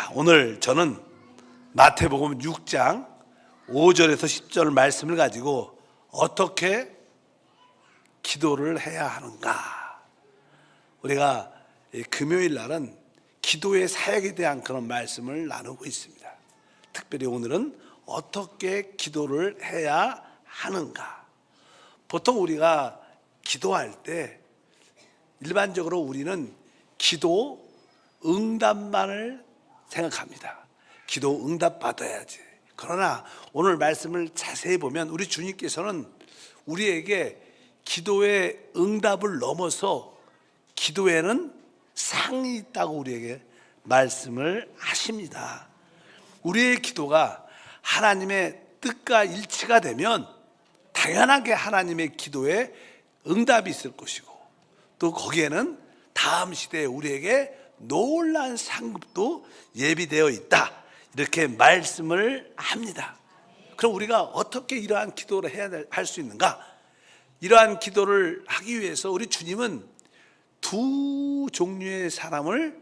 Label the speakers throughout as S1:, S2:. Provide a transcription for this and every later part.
S1: 자, 오늘 저는 마태복음 6장 5절에서 10절 말씀을 가지고 어떻게 기도를 해야 하는가. 우리가 금요일 날은 기도의 사역에 대한 그런 말씀을 나누고 있습니다. 특별히 오늘은 어떻게 기도를 해야 하는가. 보통 우리가 기도할 때 일반적으로 우리는 기도 응답만을 생각합니다. 기도 응답 받아야지. 그러나 오늘 말씀을 자세히 보면 우리 주님께서는 우리에게 기도의 응답을 넘어서 기도에는 상이 있다고 우리에게 말씀을 하십니다. 우리의 기도가 하나님의 뜻과 일치가 되면 당연하게 하나님의 기도에 응답이 있을 것이고, 또 거기에는 다음 시대에 우리에게 놀라운 상급도 예비되어 있다, 이렇게 말씀을 합니다. 그럼 우리가 어떻게 이러한 기도를 해야 할 수 있는가? 이러한 기도를 하기 위해서 우리 주님은 두 종류의 사람을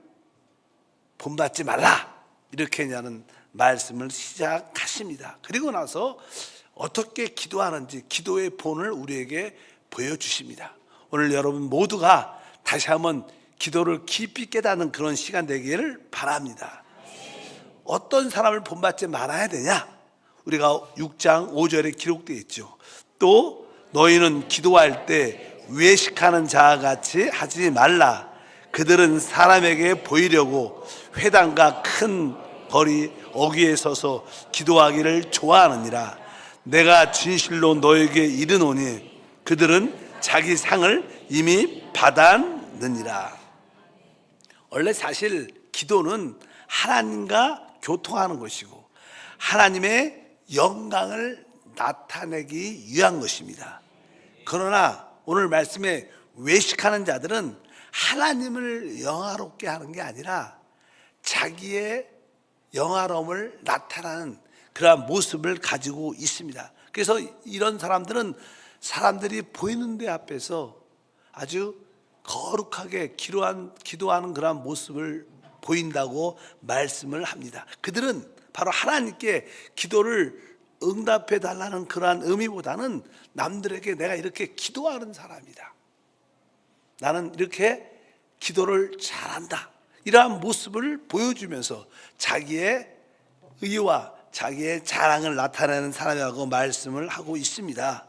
S1: 본받지 말라, 이렇게 하는 말씀을 시작하십니다. 그리고 나서 어떻게 기도하는지 기도의 본을 우리에게 보여주십니다. 오늘 여러분 모두가 다시 한번 기도를 깊이 깨닫는 그런 시간 되기를 바랍니다. 어떤 사람을 본받지 말아야 되냐? 우리가 6장 5절에 기록되어 있죠. 또 너희는 기도할 때 외식하는 자와 같이 하지 말라. 그들은 사람에게 보이려고 회당과 큰 거리 어귀에 서서 기도하기를 좋아하느니라. 내가 진실로 너에게 이르노니 그들은 자기 상을 이미 받았느니라. 원래 사실 기도는 하나님과 교통하는 것이고 하나님의 영광을 나타내기 위한 것입니다. 그러나 오늘 말씀에 외식하는 자들은 하나님을 영화롭게 하는 게 아니라 자기의 영화로움을 나타내는 그러한 모습을 가지고 있습니다. 그래서 이런 사람들은 사람들이 보이는 데 앞에서 아주 거룩하게 기도하는 그러한 모습을 보인다고 말씀을 합니다. 그들은 바로 하나님께 기도를 응답해 달라는 그러한 의미보다는 남들에게 내가 이렇게 기도하는 사람이다, 나는 이렇게 기도를 잘한다, 이러한 모습을 보여주면서 자기의 의와 자기의 자랑을 나타내는 사람이라고 말씀을 하고 있습니다.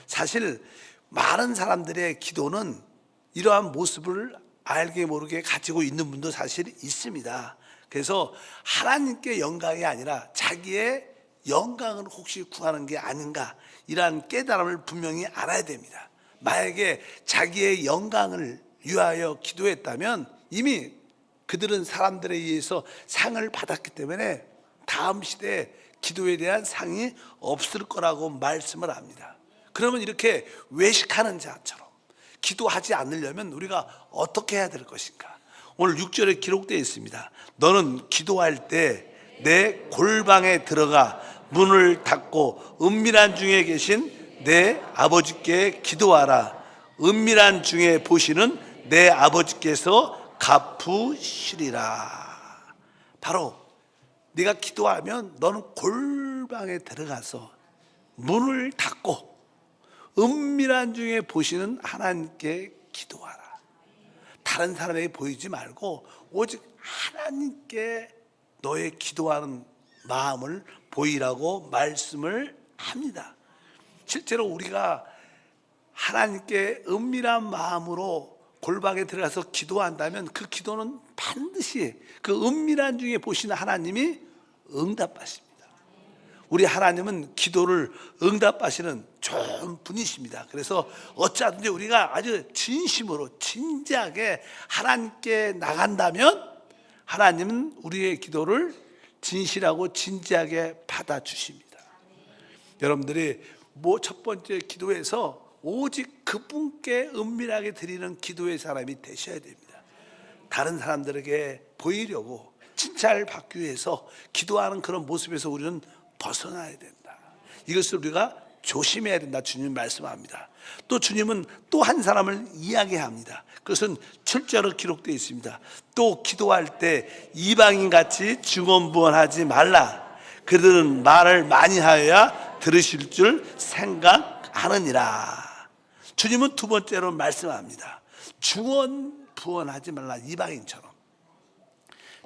S1: 사실 많은 사람들의 기도는 이러한 모습을 알게 모르게 가지고 있는 분도 사실 있습니다. 그래서 하나님께 영광이 아니라 자기의 영광을 혹시 구하는 게 아닌가, 이러한 깨달음을 분명히 알아야 됩니다. 만약에 자기의 영광을 위하여 기도했다면 이미 그들은 사람들에 의해서 상을 받았기 때문에 다음 시대에 기도에 대한 상이 없을 거라고 말씀을 합니다. 그러면 이렇게 외식하는 자처럼 기도하지 않으려면 우리가 어떻게 해야 될 것인가? 오늘 6절에 기록되어 있습니다. 너는 기도할 때 내 골방에 들어가 문을 닫고 은밀한 중에 계신 내 아버지께 기도하라. 은밀한 중에 보시는 내 아버지께서 갚으시리라. 바로 네가 기도하면 너는 골방에 들어가서 문을 닫고 은밀한 중에 보시는 하나님께 기도하라. 다른 사람에게 보이지 말고 오직 하나님께 너의 기도하는 마음을 보이라고 말씀을 합니다. 실제로 우리가 하나님께 은밀한 마음으로 골방에 들어가서 기도한다면 그 기도는 반드시 그 은밀한 중에 보시는 하나님이 응답하십니다. 우리 하나님은 기도를 응답하시는 좋은 분이십니다. 그래서 어찌하든지 우리가 아주 진심으로 진지하게 하나님께 나간다면 하나님은 우리의 기도를 진실하고 진지하게 받아주십니다. 여러분들이 첫 번째 기도에서 오직 그분께 은밀하게 드리는 기도의 사람이 되셔야 됩니다. 다른 사람들에게 보이려고 칭찬을 받기 위해서 기도하는 그런 모습에서 우리는 벗어나야 된다. 이것을 우리가 조심해야 된다 주님 말씀합니다. 또 주님은 또 한 사람을 이야기합니다. 그것은 7절로 기록되어 있습니다. 또 기도할 때 이방인같이 중언부언하지 말라. 그들은 말을 많이 하여야 들으실 줄 생각하느니라. 주님은 두 번째로 말씀합니다. 중언부언하지 말라. 이방인처럼.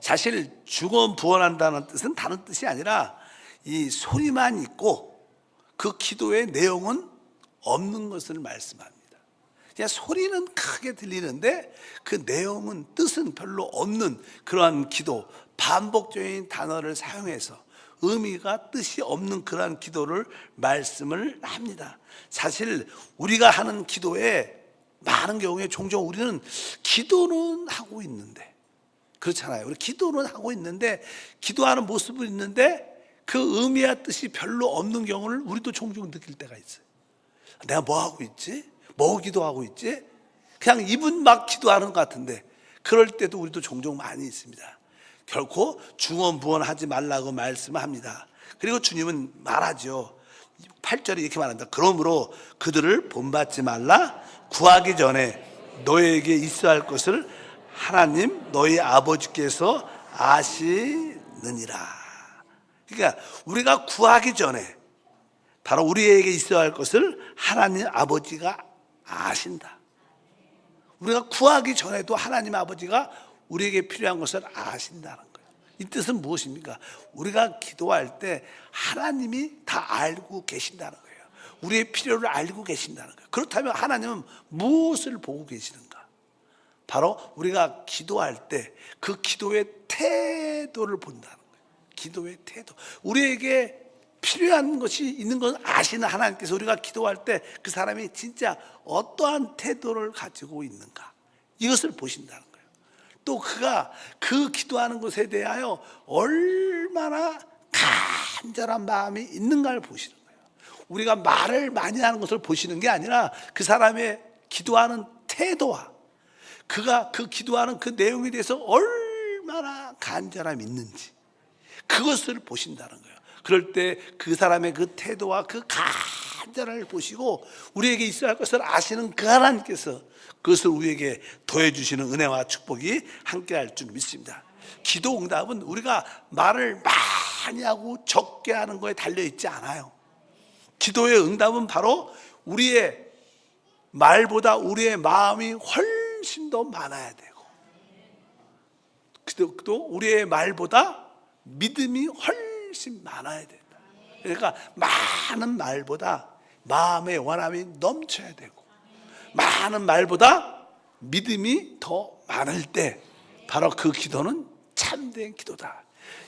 S1: 사실 중언부언한다는 뜻은 다른 뜻이 아니라 이 소리만 있고 그 기도의 내용은 없는 것을 말씀합니다. 그냥 소리는 크게 들리는데 그 내용은 뜻은 별로 없는 그러한 기도, 반복적인 단어를 사용해서 의미가 뜻이 없는 그러한 기도를 말씀을 합니다. 사실 우리가 하는 기도에 많은 경우에 종종 우리는 기도는 하고 있는데, 그렇잖아요. 우리 기도는 하고 있는데, 기도하는 모습은 있는데 그 의미와 뜻이 별로 없는 경우를 우리도 종종 느낄 때가 있어요. 내가 뭐 하고 있지? 뭐 기도하고 있지? 그냥 입은 막 기도하는 것 같은데, 그럴 때도 우리도 종종 많이 있습니다. 결코 중언부언하지 말라고 말씀합니다. 그리고 주님은 말하죠. 8절에 이렇게 말한다. 그러므로 그들을 본받지 말라. 구하기 전에 너에게 있어야 할 것을 하나님 너희 아버지께서 아시느니라. 그러니까 우리가 구하기 전에 바로 우리에게 있어야 할 것을 하나님 아버지가 아신다. 우리가 구하기 전에도 하나님 아버지가 우리에게 필요한 것을 아신다는 거예요. 이 뜻은 무엇입니까? 우리가 기도할 때 하나님이 다 알고 계신다는 거예요. 우리의 필요를 알고 계신다는 거예요. 그렇다면 하나님은 무엇을 보고 계시는가? 바로 우리가 기도할 때 그 기도의 태도를 본다는 거예요. 기도의 태도. 우리에게 필요한 것이 있는 건 아시는 하나님께서 우리가 기도할 때 그 사람이 진짜 어떠한 태도를 가지고 있는가, 이것을 보신다는 거예요. 또 그가 그 기도하는 것에 대하여 얼마나 간절한 마음이 있는가를 보시는 거예요. 우리가 말을 많이 하는 것을 보시는 게 아니라 그 사람의 기도하는 태도와 그가 그 기도하는 그 내용에 대해서 얼마나 간절함이 있는지, 그것을 보신다는 거예요. 그럴 때 그 사람의 그 태도와 그 간절함을 보시고 우리에게 있어야 할 것을 아시는 그 하나님께서 그것을 우리에게 더해주시는 은혜와 축복이 함께할 줄 믿습니다. 기도 응답은 우리가 말을 많이 하고 적게 하는 거에 달려있지 않아요. 기도의 응답은 바로 우리의 말보다 우리의 마음이 훨씬 더 많아야 되고, 또 우리의 말보다 믿음이 훨씬 많아야 된다. 그러니까 많은 말보다 마음의 원함이 넘쳐야 되고, 많은 말보다 믿음이 더 많을 때 바로 그 기도는 참된 기도다.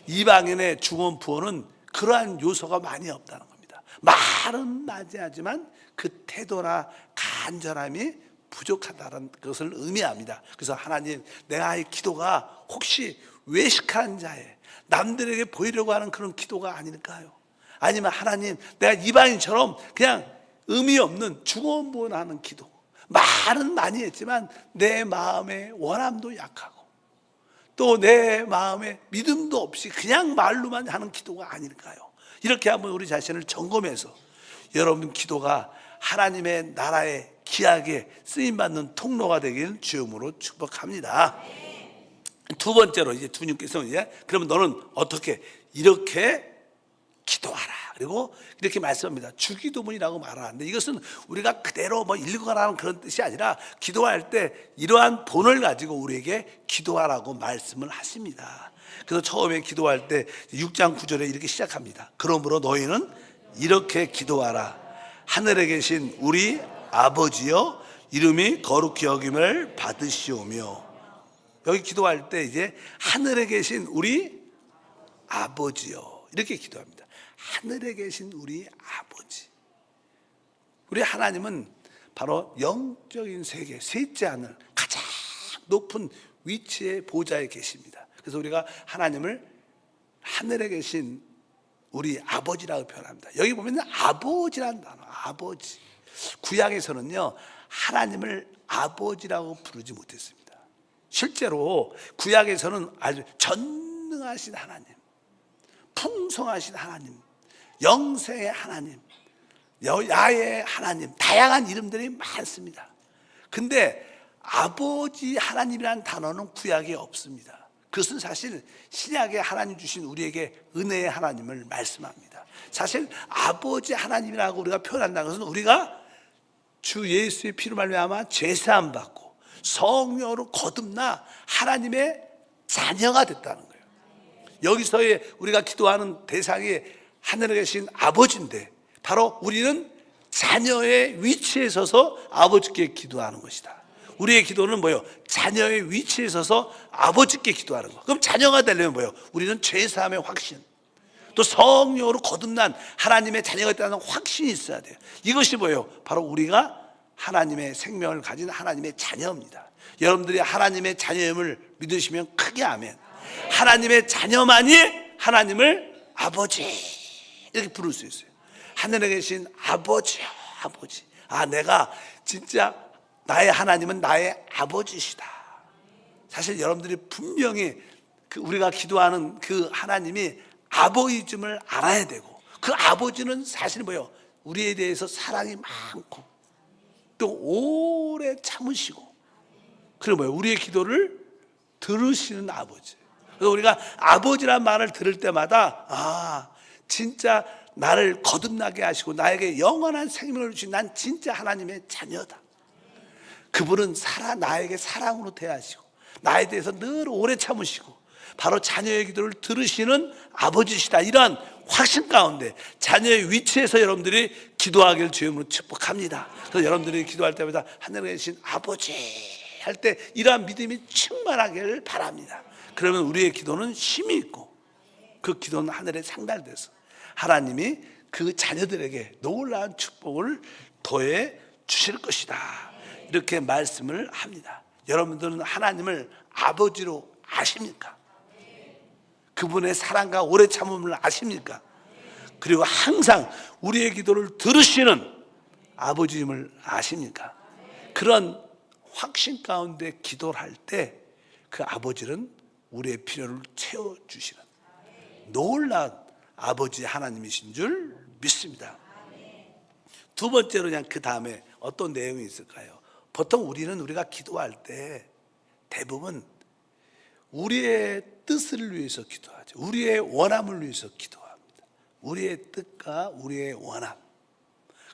S1: 이방인의 중언부언은 그러한 요소가 많이 없다는 겁니다. 말은 맞이하지만 그 태도나 간절함이 부족하다는 것을 의미합니다. 그래서 하나님, 내가 이 기도가 혹시 외식하는 자의, 남들에게 보이려고 하는 그런 기도가 아닐까요? 아니면 하나님, 내가 이방인처럼 그냥 의미 없는 중언부언하는 기도, 말은 많이 했지만 내 마음의 원함도 약하고 또 내 마음에 믿음도 없이 그냥 말로만 하는 기도가 아닐까요? 이렇게 한번 우리 자신을 점검해서 여러분 기도가 하나님의 나라의 귀하게 쓰임받는 통로가 되길 주님으로 축복합니다. 두 번째로 이제 주님께서 그러면 너는 어떻게 이렇게 기도하라. 그리고 이렇게 말씀합니다. 주기도문이라고 말하는데 이것은 우리가 그대로 뭐 읽어가라는 그런 뜻이 아니라 기도할 때 이러한 본을 가지고 우리에게 기도하라고 말씀을 하십니다. 그래서 처음에 기도할 때 6장 9절에 이렇게 시작합니다. 그러므로 너희는 이렇게 기도하라. 하늘에 계신 우리 아버지여, 이름이 거룩히 여김을 받으시오며. 여기 기도할 때 이제 하늘에 계신 우리 아버지여, 이렇게 기도합니다. 하늘에 계신 우리 아버지. 우리 하나님은 바로 영적인 세계, 셋째 하늘, 가장 높은 위치의 보좌에 계십니다. 그래서 우리가 하나님을 하늘에 계신 우리 아버지라고 표현합니다. 여기 보면 아버지라는 단어, 아버지. 구약에서는요, 하나님을 아버지라고 부르지 못했습니다. 실제로 구약에서는 아주 전능하신 하나님, 풍성하신 하나님, 영생의 하나님, 야훼 하나님, 다양한 이름들이 많습니다. 근데 아버지 하나님이라는 단어는 구약에 없습니다. 그것은 사실 신약에 하나님 주신 우리에게 은혜의 하나님을 말씀합니다. 사실 아버지 하나님이라고 우리가 표현한다는 것은 우리가 주 예수의 피로 말미암아 죄사함 받고 성령으로 거듭나 하나님의 자녀가 됐다는 거예요. 여기서의 우리가 기도하는 대상이 하늘에 계신 아버지인데, 바로 우리는 자녀의 위치에 서서 아버지께 기도하는 것이다. 우리의 기도는 뭐예요? 자녀의 위치에 서서 아버지께 기도하는 거. 그럼 자녀가 되려면 뭐예요? 우리는 죄사함의 확신, 또 성령으로 거듭난 하나님의 자녀가 있다는 확신이 있어야 돼요. 이것이 뭐예요? 바로 우리가 하나님의 생명을 가진 하나님의 자녀입니다. 여러분들이 하나님의 자녀임을 믿으시면 크게 아멘. 하나님의 자녀만이 하나님을 아버지 이렇게 부를 수 있어요. 하늘에 계신 아버지요, 아버지. 아, 내가 진짜 나의 하나님은 나의 아버지시다. 사실 여러분들이 분명히 우리가 기도하는 그 하나님이 아버지임을 알아야 되고, 그 아버지는 사실 뭐예요? 우리에 대해서 사랑이 많고 또 오래 참으시고, 그리고 뭐예요? 우리의 기도를 들으시는 아버지. 그래서 우리가 아버지란 말을 들을 때마다 아, 진짜 나를 거듭나게 하시고 나에게 영원한 생명을 주신 난 진짜 하나님의 자녀다. 그분은 나에게 사랑으로 대하시고 나에 대해서 늘 오래 참으시고 바로 자녀의 기도를 들으시는 아버지시다. 이러한 확신 가운데 자녀의 위치에서 여러분들이 기도하기를 주님으로 축복합니다. 그래서 여러분들이 기도할 때마다 하늘에 계신 아버지 할 때 이러한 믿음이 충만하기를 바랍니다. 그러면 우리의 기도는 힘이 있고 그 기도는 하늘에 상달돼서 하나님이 그 자녀들에게 놀라운 축복을 더해 주실 것이다. 이렇게 말씀을 합니다. 여러분들은 하나님을 아버지로 아십니까? 그분의 사랑과 오래 참음을 아십니까? 그리고 항상 우리의 기도를 들으시는 아버지임을 아십니까? 그런 확신 가운데 기도를 할 때 그 아버지는 우리의 필요를 채워주시는 놀라운 아버지 하나님이신 줄 믿습니다. 두 번째로 그냥 그 다음에 어떤 내용이 있을까요? 보통 우리가 기도할 때 대부분 우리의 뜻을 위해서 기도하죠. 우리의 원함을 위해서 기도합니다. 우리의 뜻과 우리의 원함.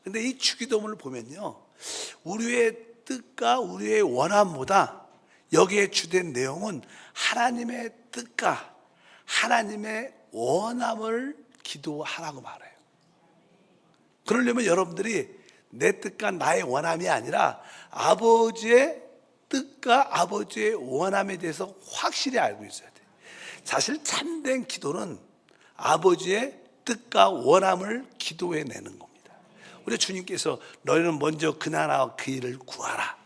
S1: 근데 이 주기도문을 보면요, 우리의 뜻과 우리의 원함보다 여기에 주된 내용은 하나님의 뜻과 하나님의 원함을 기도하라고 말해요. 그러려면 여러분들이 내 뜻과 나의 원함이 아니라 아버지의 뜻과 아버지의 원함에 대해서 확실히 알고 있어야 돼요. 사실 참된 기도는 아버지의 뜻과 원함을 기도해내는 겁니다. 우리 주님께서 너희는 먼저 그 나라와 그 일을 구하라.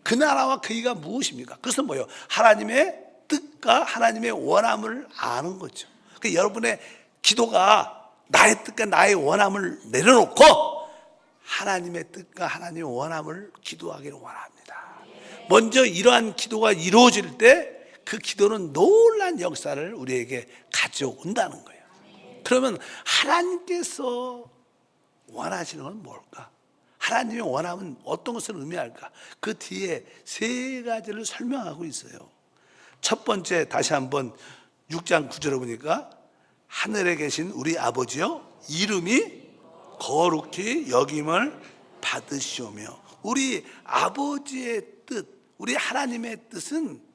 S1: 그 나라와 그 일가 무엇입니까? 그것은 뭐예요? 하나님의 뜻과 하나님의 원함을 아는 거죠. 그러니까 여러분의 기도가 나의 뜻과 나의 원함을 내려놓고 하나님의 뜻과 하나님의 원함을 기도하기를 원합니다. 먼저 이러한 기도가 이루어질 때 그 기도는 놀라운 역사를 우리에게 가져온다는 거예요. 그러면 하나님께서 원하시는 건 뭘까? 하나님의 원함은 어떤 것을 의미할까? 그 뒤에 세 가지를 설명하고 있어요. 첫 번째, 다시 한번 6장 9절에 보니까 하늘에 계신 우리 아버지여 이름이 거룩히 여김을 받으시오며, 우리 아버지의 뜻, 우리 하나님의 뜻은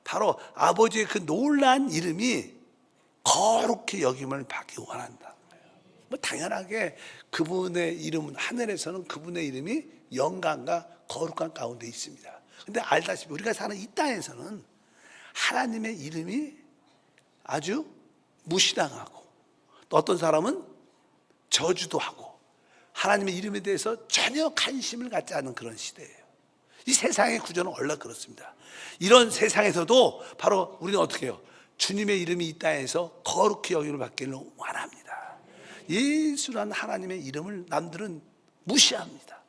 S1: 바로 아버지의 그 놀라운 이름이 거룩히 여김을 받기 원한다. 뭐 당연하게 그분의 이름은 하늘에서는 그분의 이름이 영광과 거룩한 가운데 있습니다. 근데 알다시피 우리가 사는 이 땅에서는 하나님의 이름이 아주 무시당하고 또 어떤 사람은 저주도 하고 하나님의 이름에 대해서 전혀 관심을 갖지 않는 그런 시대예요. 이 세상의 구조는 원래 그렇습니다. 이런 세상에서도 바로 우리는 어떻게 해요? 주님의 이름이 이 땅에서 거룩히 여김을 받기를 원합니다. 예수라는 하나님의 이름을 남들은 무시합니다.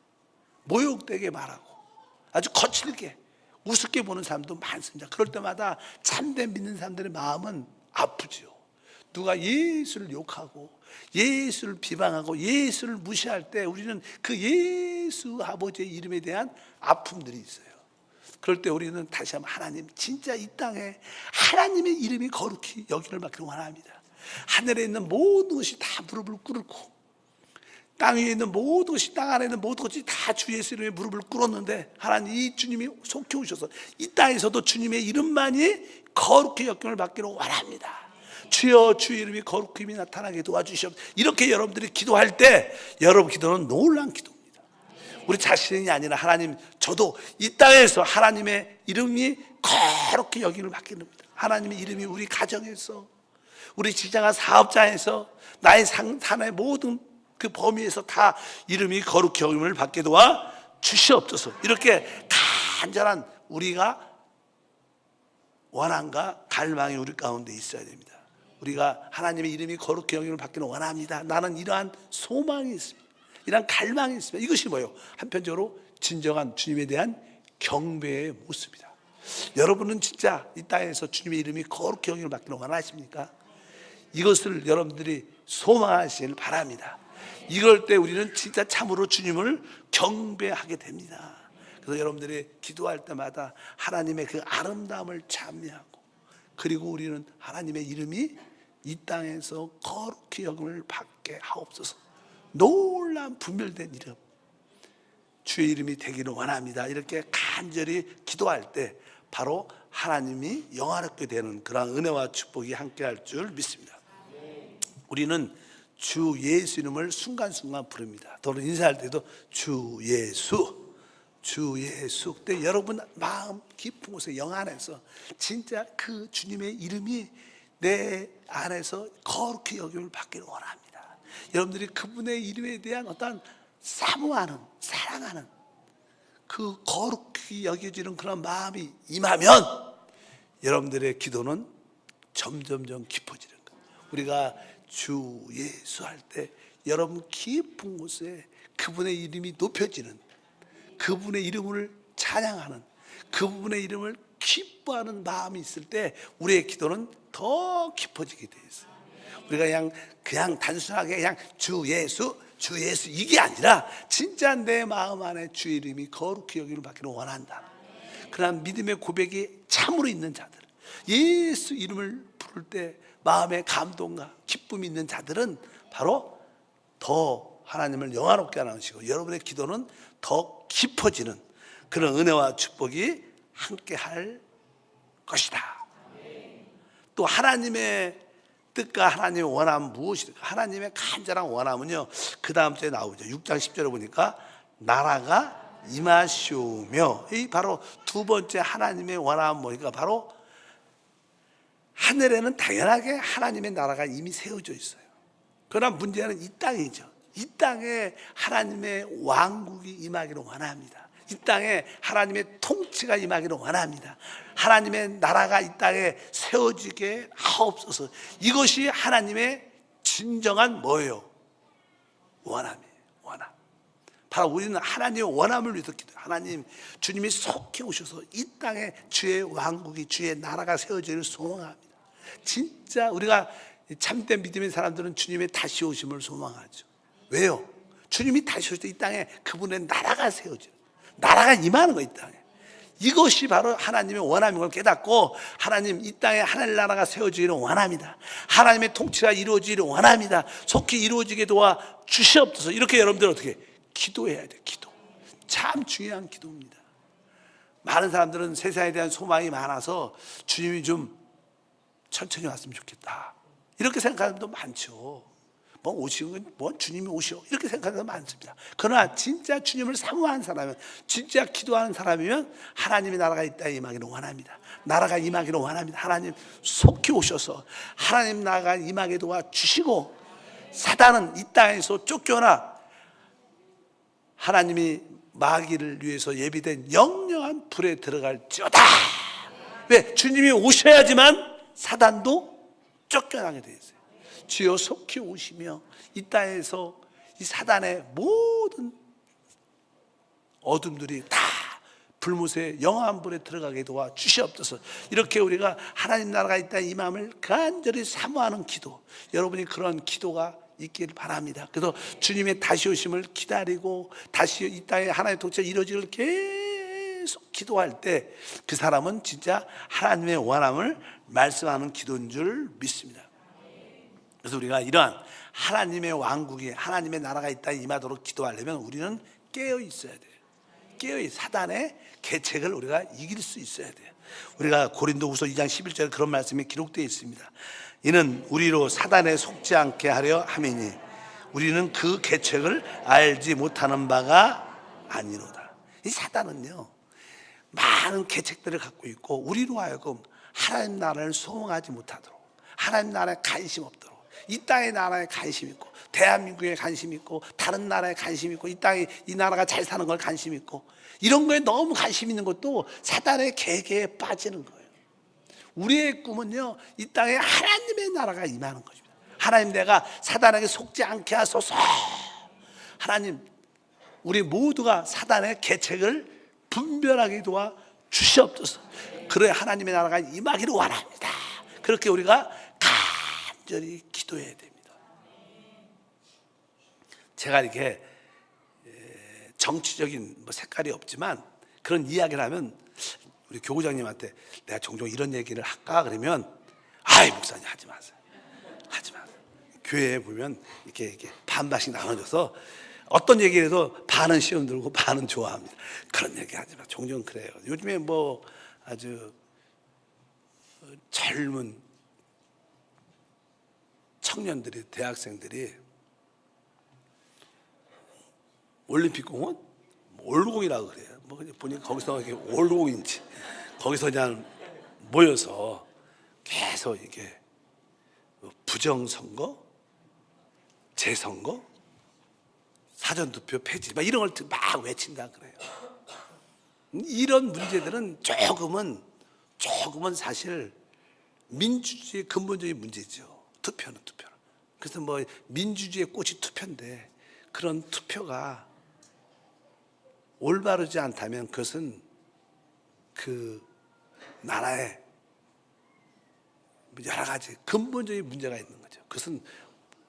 S1: 모욕되게 말하고 아주 거칠게 우습게 보는 사람도 많습니다. 그럴 때마다 참된 믿는 사람들의 마음은 아프죠. 누가 예수를 욕하고 예수를 비방하고 예수를 무시할 때 우리는 그 예수 아버지의 이름에 대한 아픔들이 있어요. 그럴 때 우리는 다시 한번 하나님, 진짜 이 땅에 하나님의 이름이 거룩히 여기를 맡기를 원합니다. 하늘에 있는 모든 것이 다 무릎을 꿇고 땅 위에 있는 모든 것이, 땅 안에 있는 모든 것이 다 주 예수 이름에 무릎을 꿇었는데 하나님, 이 주님이 속히 오셔서 이 땅에서도 주님의 이름만이 거룩히 여김을 받기를 원합니다. 주여, 주 이름이 거룩히 나타나게 도와주시옵소서. 이렇게 여러분들이 기도할 때 여러분 기도는 놀라운 기도입니다. 우리 자신이 아니라 하나님, 저도 이 땅에서 하나님의 이름이 거룩히 여김을 받기를 합니다. 하나님의 이름이 우리 가정에서, 우리 직장과 사업자에서, 나의 산의 모든 그 범위에서 다 이름이 거룩히 여김을 받게 도와 주시옵소서. 이렇게 간절한 우리가 원함과 갈망이 우리 가운데 있어야 됩니다. 우리가 하나님의 이름이 거룩히 여김을 받기를 원합니다. 나는 이러한 소망이 있습니다. 이러한 갈망이 있습니다. 이것이 뭐예요? 한편적으로 진정한 주님에 대한 경배의 모습이다. 여러분은 진짜 이 땅에서 주님의 이름이 거룩히 여김을 받기를 원하십니까? 이것을 여러분들이 소망하시길 바랍니다. 이럴 때 우리는 진짜 참으로 주님을 경배하게 됩니다. 그래서 여러분들이 기도할 때마다 하나님의 그 아름다움을 찬미하고, 그리고 우리는 하나님의 이름이 이 땅에서 거룩히 여김을 받게 하옵소서. 놀라운 분별된 이름, 주의 이름이 되기를 원합니다. 이렇게 간절히 기도할 때 바로 하나님이 영화롭게 되는 그런 은혜와 축복이 함께할 줄 믿습니다. 우리는 주 예수 이름을 순간순간 부릅니다. 더러 인사할 때도 주 예수, 주 예수. 그때 여러분 마음 깊은 곳에 영 안에서 진짜 그 주님의 이름이 내 안에서 거룩히 여김을 받기를 원합니다. 여러분들이 그분의 이름에 대한 어떤 사모하는, 사랑하는 그 거룩히 여겨지는 그런 마음이 임하면 여러분들의 기도는 점점점 깊어지는 거예요. 우리가 주 예수 할 때 여러분 깊은 곳에 그분의 이름이 높여지는, 그분의 이름을 찬양하는, 그분의 이름을 기뻐하는 마음이 있을 때 우리의 기도는 더 깊어지게 되어 있어요. 우리가 그냥 단순하게 그냥 주 예수 이게 아니라 진짜 내 마음 안에 주 이름이 거룩히 여김을 받기를 원한다. 그런 믿음의 고백이 참으로 있는 자들, 예수 이름을 부를 때 마음의 감동과 기쁨이 있는 자들은 바로 더 하나님을 영화롭게 하는 것이고, 여러분의 기도는 더 깊어지는 그런 은혜와 축복이 함께 할 것이다. 또 하나님의 뜻과 하나님의 원함은 무엇일까? 하나님의 간절한 원함은요, 그 다음 주에 나오죠. 6장 10절에 보니까 나라가 임하시오며, 이 바로 두 번째 하나님의 원함은 뭐니까 바로 하늘에는 당연하게 하나님의 나라가 이미 세워져 있어요. 그러나 문제는 이 땅이죠. 이 땅에 하나님의 왕국이 임하기를 원합니다. 이 땅에 하나님의 통치가 임하기를 원합니다. 하나님의 나라가 이 땅에 세워지게 하옵소서. 이것이 하나님의 진정한 뭐예요? 원함이에요. 원함. 바로 우리는 하나님의 원함을 위해서 기도해요. 하나님, 주님이 속히 오셔서 이 땅에 주의 왕국이, 주의 나라가 세워지기를 소망합니다. 진짜 우리가 참된 믿음의 사람들은 주님의 다시 오심을 소망하죠. 왜요? 주님이 다시 오실 때 이 땅에 그분의 나라가 세워져요. 나라가 임하는 거, 이 땅에. 이것이 바로 하나님의 원함인 걸 깨닫고, 하나님, 이 땅에 하나님 나라가 세워지기를 원합니다. 하나님의 통치가 이루어지기를 원합니다. 속히 이루어지게 도와 주시옵소서. 이렇게 여러분들 어떻게 기도해야 돼요. 기도. 참 중요한 기도입니다. 많은 사람들은 세상에 대한 소망이 많아서 주님이 좀 천천히 왔으면 좋겠다, 이렇게 생각하는 분도 많죠. 뭐 오시는, 뭐 주님이 오시오, 이렇게 생각하는 사람 많습니다. 그러나 진짜 주님을 사모하는 사람은, 진짜 기도하는 사람이면 하나님의 나라가 이 땅에 임하기를 원합니다. 나라가 임하기를 원합니다. 하나님 속히 오셔서 하나님 나라가 임하게 도와주시고, 사단은 이 땅에서 쫓겨나 하나님이 마귀를 위해서 예비된 영영한 불에 들어갈지어다. 왜? 주님이 오셔야지만 사단도 쫓겨나게 되어 있어요. 주여 속히 오시며 이 땅에서 이 사단의 모든 어둠들이 다 불못에 영화한 불에 들어가게 도와 주시옵소서. 이렇게 우리가 하나님 나라가 있다 이 마음을 간절히 사모하는 기도, 여러분이 그런 기도가 있길 바랍니다. 그래서 주님의 다시 오심을 기다리고 다시 이 땅에 하나님의 독재가 이루어지기를 계속 기도할 때 그 사람은 진짜 하나님의 원함을 말씀하는 기도인 줄 믿습니다. 그래서 우리가 이러한 하나님의 왕국이, 하나님의 나라가 있다 임하도록 기도하려면 우리는 깨어 있어야 돼요. 깨어 사단의 계책을 우리가 이길 수 있어야 돼요. 우리가 고린도후서 2장 11절에 그런 말씀이 기록되어 있습니다. 이는 우리로 사단에 속지 않게 하려 함이니 우리는 그 계책을 알지 못하는 바가 아니로다. 이 사단은요, 많은 계책들을 갖고 있고 우리로 하여금 하나님 나라를 소망하지 못하도록, 하나님 나라에 관심 없도록, 이 땅의 나라에 관심 있고 대한민국에 관심 있고 다른 나라에 관심 있고 이 땅에 이 나라가 잘 사는 걸 관심 있고 이런 거에 너무 관심 있는 것도 사단의 계계에 빠지는 거예요. 우리의 꿈은요, 이 땅에 하나님의 나라가 임하는 것입니다. 하나님, 내가 사단에게 속지 않게 하소서. 하나님, 우리 모두가 사단의 계책을 분별하게 도와 주시옵소서. 그래야 하나님의 나라가 임하기를 원합니다. 그렇게 우리가 간절히 기도해야 됩니다. 제가 이렇게 정치적인 색깔이 없지만 그런 이야기를 하면 우리 교구장님한테 내가 종종 이런 얘기를 할까 그러면, 아이 목사님 하지 마세요, 하지 마세요. 교회에 보면 이렇게 반반씩 나눠져서 어떤 얘기를 해도 반은 시험 들고 반은 좋아합니다. 그런 얘기 하지 마. 종종 그래요. 요즘에 뭐 아주 젊은 청년들이, 대학생들이 올림픽공원? 올공이라고 그래요. 뭐 보니까 거기서 이렇게 올공인지 거기서 그냥 모여서 계속 이게 부정선거, 재선거, 사전투표 폐지 막 이런 걸 막 외친다 그래요. 이런 문제들은 조금은 사실 민주주의의 근본적인 문제죠. 투표는. 그래서 뭐 민주주의의 꽃이 투표인데 그런 투표가 올바르지 않다면 그것은 그 나라에 여러 가지 근본적인 문제가 있는 거죠. 그것은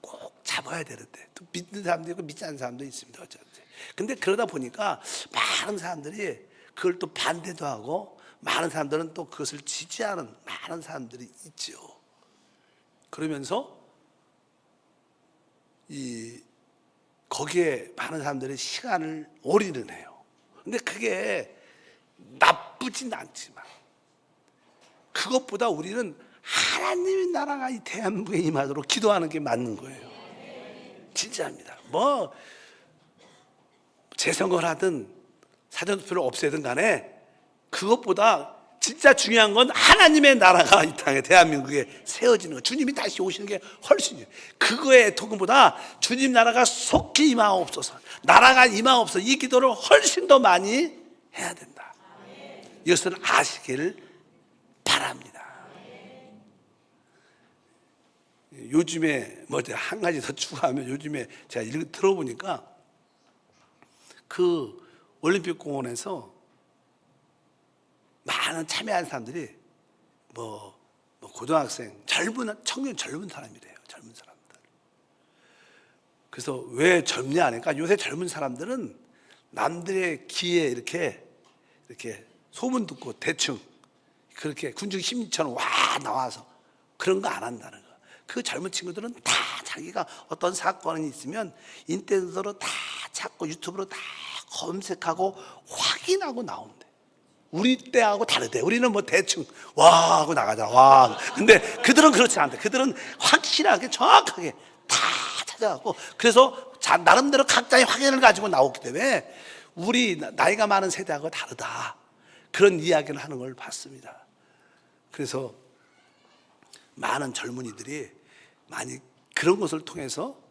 S1: 꼭 잡아야 되는데, 또 믿는 사람도 있고 믿지 않는 사람도 있습니다. 어쨌든. 근데 그러다 보니까 많은 사람들이 그걸 또 반대도 하고 많은 사람들은 또 그것을 지지하는 많은 사람들이 있죠. 그러면서 거기에 많은 사람들이 시간을 올인을 해요. 근데 그게 나쁘진 않지만 그것보다 우리는 하나님의 나라가 이 대한민국에 임하도록 기도하는 게 맞는 거예요. 진짜입니다. 뭐 재선거를 하든 사전투표를 없애든 간에 그것보다 진짜 중요한 건 하나님의 나라가 이 땅에 대한민국에 세워지는 거, 주님이 다시 오시는 게 훨씬 중요해요. 그거의 토금보다 주님 나라가 속히 임하옵소서, 나라가 임하옵소서, 이 기도를 훨씬 더 많이 해야 된다. 이것을 아시기를 바랍니다. 요즘에 뭐 한 가지 더 추가하면, 요즘에 제가 들어보니까 그 올림픽 공원에서 많은 참여한 사람들이 뭐 고등학생, 젊은 사람이래요. 젊은 사람들. 그래서 왜 젊냐 하니까 요새 젊은 사람들은 남들의 기에 이렇게 소문 듣고 대충 그렇게 군중 심리처럼 와 나와서 그런 거 안 한다는 거. 그 젊은 친구들은 다 자기가 어떤 사건이 있으면 인터넷으로 다 찾고 유튜브로 다 검색하고 확인하고 나온대. 우리 때하고 다르대. 우리는 뭐 대충 와 하고 나가자. 와. 근데 그들은 그렇지 않대. 그들은 확실하게 정확하게 다 찾아가고, 그래서 나름대로 각자의 확인을 가지고 나오기 때문에 우리 나이가 많은 세대하고 다르다, 그런 이야기를 하는 걸 봤습니다. 그래서 많은 젊은이들이 많이 그런 것을 통해서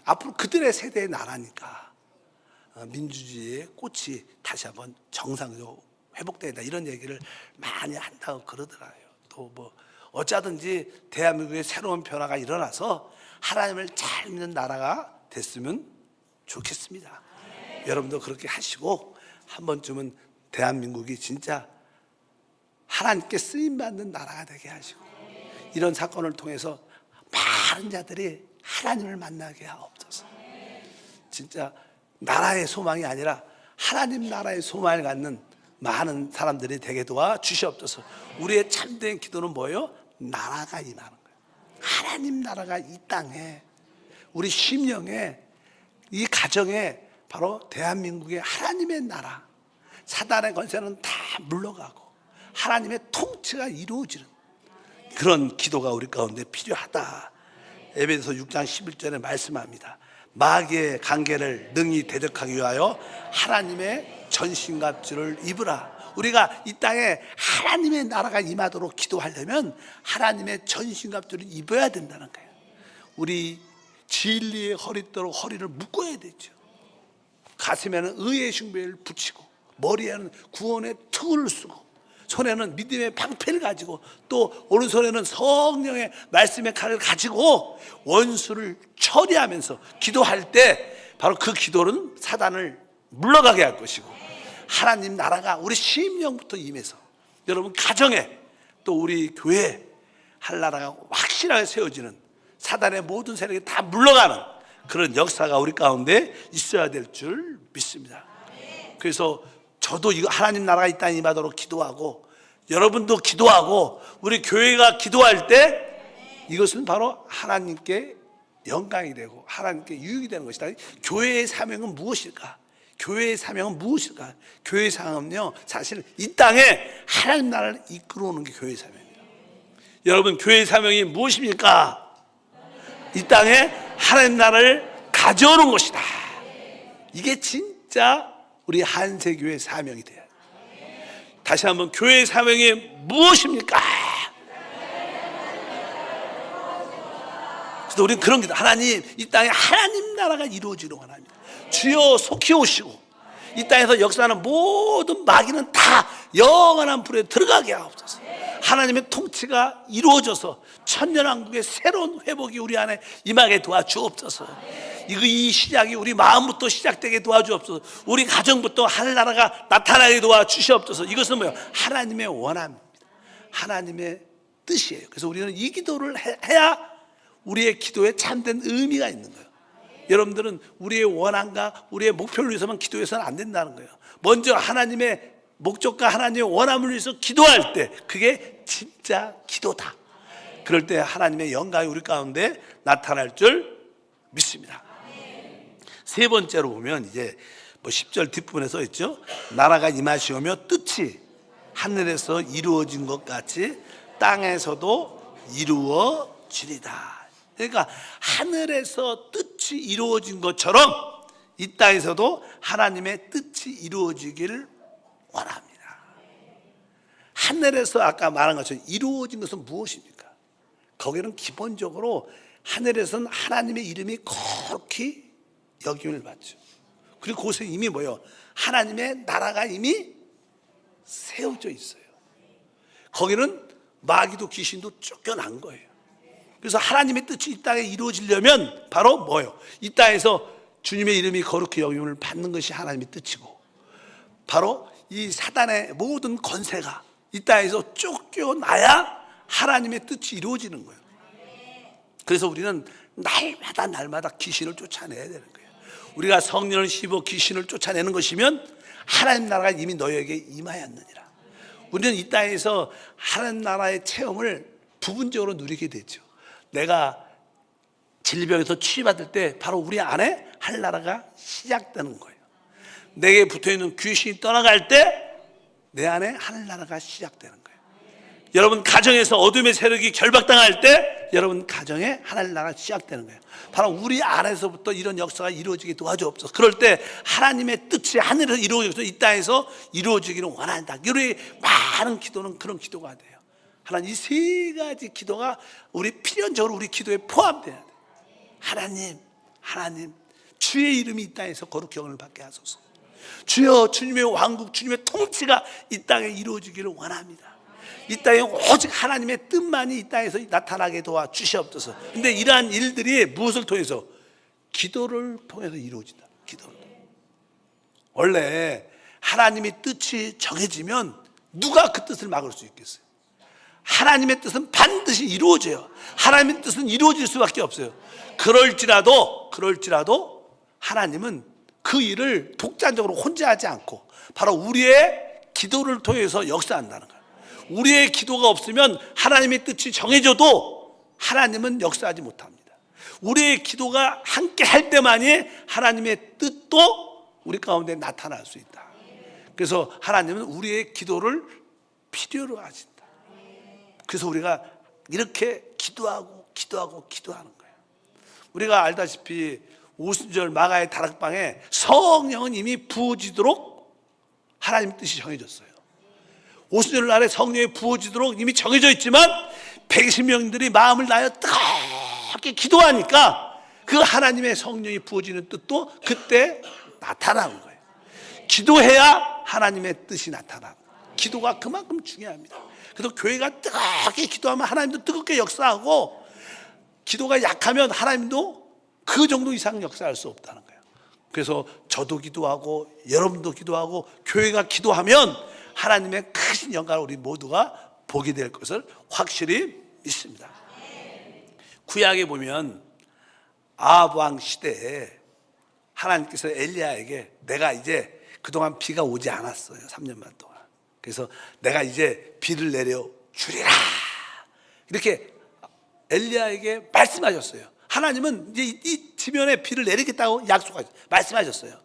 S1: 앞으로 그들의 세대의 나라니까 민주주의의 꽃이 다시 한번 정상적으로 회복된다, 이런 얘기를 많이 한다고 그러더라고요. 또 뭐 어쩌든지 대한민국의 새로운 변화가 일어나서 하나님을 잘 믿는 나라가 됐으면 좋겠습니다. 여러분도 그렇게 하시고 한 번쯤은 대한민국이 진짜 하나님께 쓰임받는 나라가 되게 하시고, 이런 사건을 통해서 많은 자들이 하나님을 만나게 하옵소서. 진짜 나라의 소망이 아니라 하나님 나라의 소망을 갖는 많은 사람들이 되게 도와 주시옵소서. 우리의 참된 기도는 뭐예요? 나라가 임하는 거예요. 하나님 나라가 이 땅에, 우리 심령에, 이 가정에, 바로 대한민국의 하나님의 나라, 사단의 권세는 다 물러가고 하나님의 통치가 이루어지는 그런 기도가 우리 가운데 필요하다. 에베소서 6장 11절에 말씀합니다. 마귀의 관계를 능히 대적하기 위하여 하나님의 전신갑주를 입으라. 우리가 이 땅에 하나님의 나라가 임하도록 기도하려면 하나님의 전신갑주를 입어야 된다는 거예요. 우리 진리의 허리띠로 허리를 묶어야 되죠. 가슴에는 의의 숭배를 붙이고, 머리에는 구원의 퉁을 쓰고, 손에는 믿음의 방패를 가지고, 또 오른손에는 성령의 말씀의 칼을 가지고 원수를 처리하면서 기도할 때 바로 그 기도는 사단을 물러가게 할 것이고, 하나님 나라가 우리 심령부터 임해서 여러분 가정에, 또 우리 교회에 할 나라가 확실하게 세워지는, 사단의 모든 세력이 다 물러가는 그런 역사가 우리 가운데 있어야 될 줄 믿습니다. 그래서 저도 이거 하나님 나라가 이 땅에 임하도록 기도하고, 여러분도 기도하고, 우리 교회가 기도할 때 이것은 바로 하나님께 영광이 되고 하나님께 유익이 되는 것이다. 교회의 사명은 무엇일까? 교회의 사명은 무엇일까? 교회의 사명은요, 사실 이 땅에 하나님 나라를 이끌어오는 게 교회의 사명입니다. 여러분, 교회의 사명이 무엇입니까? 이 땅에 하나님 나라를 가져오는 것이다. 이게 진짜 우리 한세교회의 사명이 돼요. 다시 한번, 교회의 사명이 무엇입니까? 그래서 우리는 그런 기도, 하나님, 이 땅에 하나님 나라가 이루어지는 원합니다. 주여 속히 오시고 이 땅에서 역사하는 모든 마귀는 다 영원한 불에 들어가게 하옵소서. 하나님의 통치가 이루어져서 천년왕국의 새로운 회복이 우리 안에 임하게 도와주옵소서. 이 시작이 우리 마음부터 시작되게 도와주옵소서. 우리 가정부터 하늘나라가 나타나게 도와주시옵소서. 이것은 뭐예요? 하나님의 원함입니다. 하나님의 뜻이에요. 그래서 우리는 이 기도를 해야 우리의 기도에 참된 의미가 있는 거예요. 여러분들은 우리의 원함과 우리의 목표를 위해서만 기도해서는 안 된다는 거예요. 먼저 하나님의 목적과 하나님의 원함을 위해서 기도할 때 그게 진짜 기도다. 그럴 때 하나님의 영광이 우리 가운데 나타날 줄 믿습니다. 세 번째로 보면 이제 10절 뒷부분에 써 있죠. 나라가 임하시오며 뜻이 하늘에서 이루어진 것 같이 땅에서도 이루어지리다. 그러니까 하늘에서 뜻이 이루어진 것처럼 이 땅에서도 하나님의 뜻이 이루어지기를 원합니다. 하늘에서 아까 말한 것처럼 이루어진 것은 무엇입니까? 거기는 기본적으로 하늘에서는 하나님의 이름이 거룩히 여김을 받죠. 그리고 그곳에 이미 뭐예요? 하나님의 나라가 이미 세워져 있어요. 거기는 마귀도 귀신도 쫓겨난 거예요. 그래서 하나님의 뜻이 이 땅에 이루어지려면 바로 뭐예요? 이 땅에서 주님의 이름이 거룩히 여김을 받는 것이 하나님의 뜻이고, 바로 이 사단의 모든 권세가 이 땅에서 쫓겨나야 하나님의 뜻이 이루어지는 거예요. 그래서 우리는 날마다 귀신을 쫓아내야 되는 거예요. 우리가 성령을 씹어 귀신을 쫓아내는 것이면 하나님 나라가 이미 너희에게 임하였느니라. 우리는 이 땅에서 하나님 나라의 체험을 부분적으로 누리게 되죠. 내가 질병에서 치유받을 때 바로 우리 안에 하늘 나라가 시작되는 거예요. 내게 붙어있는 귀신이 떠나갈 때 내 안에 하늘 나라가 시작되는 거예요. 여러분 가정에서 어둠의 세력이 결박당할 때 여러분 가정에 하늘 나라가 시작되는 거예요. 바로 우리 안에서부터 이런 역사가 이루어지게 도와주옵소서. 그럴 때 하나님의 뜻이 하늘에서 이루어져서 이 땅에서 이루어지기를 원한다. 우리 많은 기도는 그런 기도가 돼요. 하나님, 이 세 가지 기도가 우리 필연적으로 우리 기도에 포함돼야 돼요. 하나님 주의 이름이 이 땅에서 거룩히 영을 받게 하소서. 주여, 주님의 왕국, 주님의 통치가 이 땅에 이루어지기를 원합니다. 이 땅에 오직 하나님의 뜻만이 이 땅에서 나타나게 도와주시옵소서. 근데 이러한 일들이 무엇을 통해서? 기도를 통해서 이루어진다. 기도를 통해서. 원래 하나님의 뜻이 정해지면 누가 그 뜻을 막을 수 있겠어요? 하나님의 뜻은 반드시 이루어져요. 하나님의 뜻은 이루어질 수밖에 없어요. 그럴지라도 하나님은 그 일을 독단적으로 혼자 하지 않고 바로 우리의 기도를 통해서 역사한다는 거예요. 우리의 기도가 없으면 하나님의 뜻이 정해져도 하나님은 역사하지 못합니다. 우리의 기도가 함께 할 때만이 하나님의 뜻도 우리 가운데 나타날 수 있다. 그래서 하나님은 우리의 기도를 필요로 하신다. 그래서 우리가 이렇게 기도하는 거예요. 우리가 알다시피 오순절 마가의 다락방에 성령은 이미 부어지도록 하나님 뜻이 정해졌어요. 오순절 날에 성령이 부어지도록 이미 정해져 있지만 120명들이 마음을 다하여 뜨겁게 기도하니까 그 하나님의 성령이 부어지는 뜻도 그때 나타나는 거예요. 기도해야 하나님의 뜻이 나타나는 거예요. 기도가 그만큼 중요합니다. 그래서 교회가 뜨겁게 기도하면 하나님도 뜨겁게 역사하고, 기도가 약하면 하나님도 그 정도 이상 역사할 수 없다는 거예요. 그래서 저도 기도하고 여러분도 기도하고 교회가 기도하면 하나님의 크신 영광을 우리 모두가 보게 될 것을 확실히 믿습니다. 구약에 보면 아합 왕 시대에 하나님께서 엘리야에게 내가 이제 그동안 비가 오지 않았어요. 3년 반 동안. 그래서 내가 이제 비를 내려 주리라, 이렇게 엘리야에게 말씀하셨어요. 하나님은 이제 이 지면에 비를 내리겠다고 말씀하셨어요.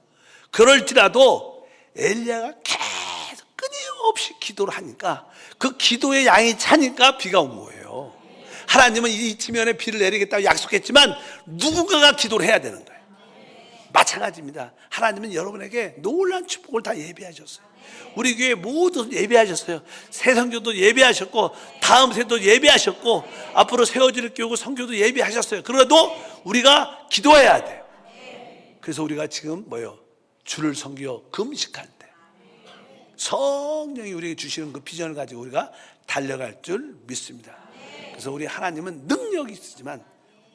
S1: 그럴지라도 엘리야가 계속 끊임없이 기도를 하니까 그 기도의 양이 차니까 비가 온 거예요. 하나님은 이 지면에 비를 내리겠다고 약속했지만 누군가가 기도를 해야 되는 거예요. 마찬가지입니다. 하나님은 여러분에게 놀라운 축복을 다 예비하셨어요. 우리 교회 모두 예배하셨어요. 새 성교도 예배하셨고 다음 세도 예배하셨고 앞으로 세워질 교회고 성교도 예배하셨어요. 그래도 우리가 기도해야 돼요. 그래서 우리가 지금 주를 섬겨 금식할 때 성령이 우리에게 주시는 그 비전을 가지고 우리가 달려갈 줄 믿습니다. 그래서 우리 하나님은 능력이 있지만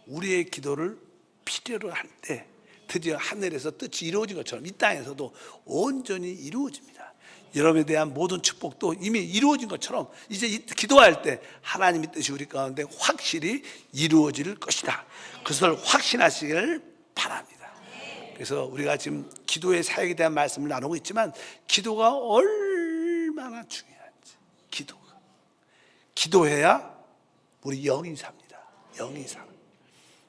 S1: 우리의 기도를 필요로 할 때 드디어 하늘에서 뜻이 이루어진 것처럼 이 땅에서도 온전히 이루어집니다. 여러분에 대한 모든 축복도 이미 이루어진 것처럼 이제 기도할 때 하나님의 뜻이 우리 가운데 확실히 이루어질 것이다. 그것을 확신하시기를 바랍니다. 그래서 우리가 지금 기도의 사역에 대한 말씀을 나누고 있지만 기도가 얼마나 중요한지, 기도해야 우리 영이 삽니다. 영이 살아.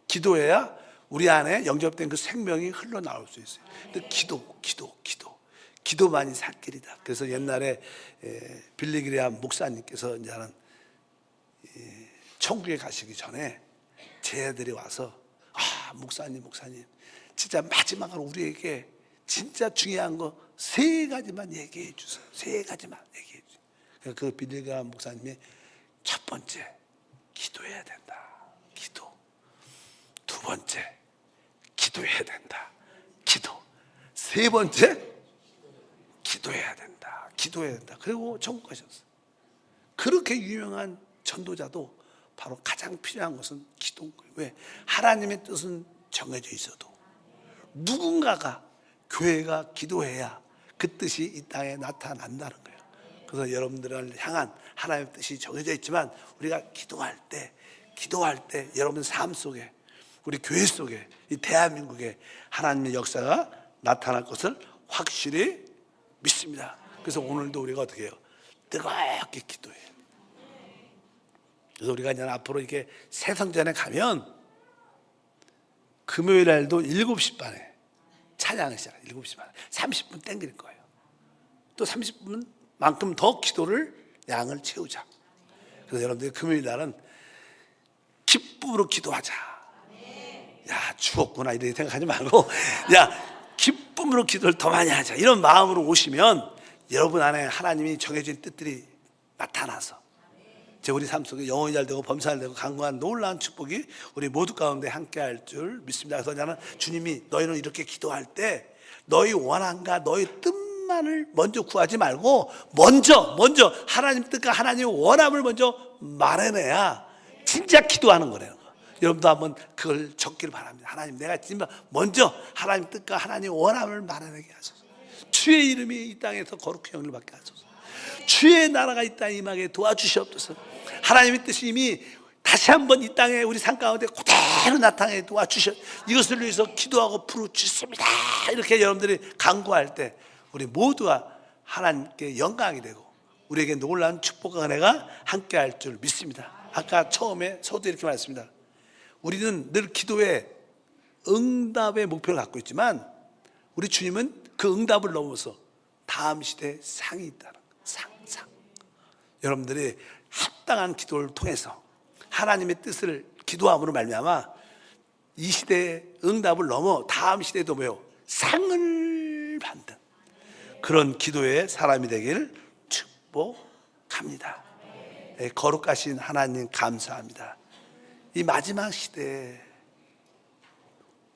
S1: 기도해야 우리 안에 영접된 그 생명이 흘러나올 수 있어요. 근데 기도만이 살 길이다. 그래서 옛날에 빌리그레암 목사님께서 이제는 천국에 가시기 전에 제 애들이 와서 목사님 진짜 마지막으로 우리에게 진짜 중요한 거 3가지만 얘기해 주세요. 3가지만 얘기해 주세요. 그 빌리그레암 목사님이 첫 번째, 기도해야 된다. 기도. 두 번째, 기도해야 된다. 세 번째, 기도해야 된다. 그리고 천국 가셨어요. 그렇게 유명한 전도자도 바로 가장 필요한 것은 기도인 거예요. 왜? 하나님의 뜻은 정해져 있어도 누군가가, 교회가 기도해야 그 뜻이 이 땅에 나타난다는 거예요. 그래서 여러분들을 향한 하나님의 뜻이 정해져 있지만 우리가 기도할 때 여러분 삶 속에, 우리 교회 속에, 이 대한민국에 하나님의 역사가 나타날 것을 확실히 믿습니다. 그래서 오늘도 우리가 어떻게 해요? 뜨겁게 기도해요. 그래서 우리가 이제 앞으로 이렇게 새성전에 가면 금요일 날도 7시 반에 찬양을 시작해요. 7시 반에 30분 땡길 거예요. 또 30분만큼 더 기도를 양을 채우자. 그래서 여러분들 금요일 날은 기쁨으로 기도하자. 야, 죽었구나 이렇게 생각하지 말고 기쁨으로 기도를 더 많이 하자, 이런 마음으로 오시면 여러분 안에 하나님이 정해진 뜻들이 나타나서 우리 삶 속에 영혼이 잘 되고 범사잘 되고 강건한 놀라운 축복이 우리 모두 가운데 함께할 줄 믿습니다. 그래서 나는 주님이 너희는 이렇게 기도할 때 너희 원함과 너희 뜻만을 먼저 구하지 말고 먼저 하나님 뜻과 하나님의 원함을 먼저 말해내야 진짜 기도하는 거래요. 여러분도 한번 그걸 적기를 바랍니다. 하나님, 내가 진짜 먼저 하나님 뜻과 하나님의 원함을 말해내게 하소서. 주의 이름이 이 땅에서 거룩히 영일받게 하소서. 주의 나라가 이 땅에 임하게 도와주시옵소서. 하나님의 뜻이 이미 다시 한번 이 땅에 우리 삶 가운데 그대로 나타나게 도와주셔. 이것을 위해서 기도하고 부르짖습니다. 이렇게 여러분들이 간구할 때 우리 모두가 하나님께 영광이 되고 우리에게 놀라운 축복과 은혜가 함께할 줄 믿습니다. 아까 처음에 저도 이렇게 말했습니다. 우리는 늘 기도에 응답의 목표를 갖고 있지만 우리 주님은 그 응답을 넘어서 다음 시대에 상이 있다는 상. 여러분들이 합당한 기도를 통해서 하나님의 뜻을 기도함으로 말미암아 이 시대의 응답을 넘어 다음 시대에도 뭐요? 상을 받는 그런 기도의 사람이 되기를 축복합니다. 네, 거룩하신 하나님 감사합니다. 이 마지막 시대에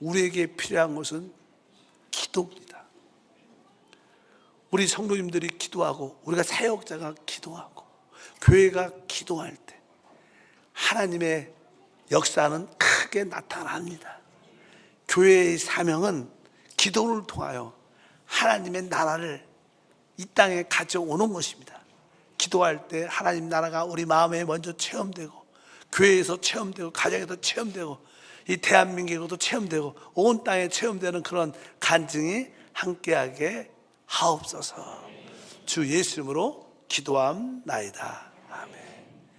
S1: 우리에게 필요한 것은 기도입니다. 우리 성도님들이 기도하고 우리가 사역자가 기도하고 교회가 기도할 때 하나님의 역사는 크게 나타납니다. 교회의 사명은 기도를 통하여 하나님의 나라를 이 땅에 가져오는 것입니다. 기도할 때 하나님 나라가 우리 마음에 먼저 체험되고 교회에서 체험되고 가정에서 체험되고 이 대한민국에도 체험되고 온 땅에 체험되는 그런 간증이 함께하게 하옵소서. 주 예수 이름으로 기도함나이다. 아멘.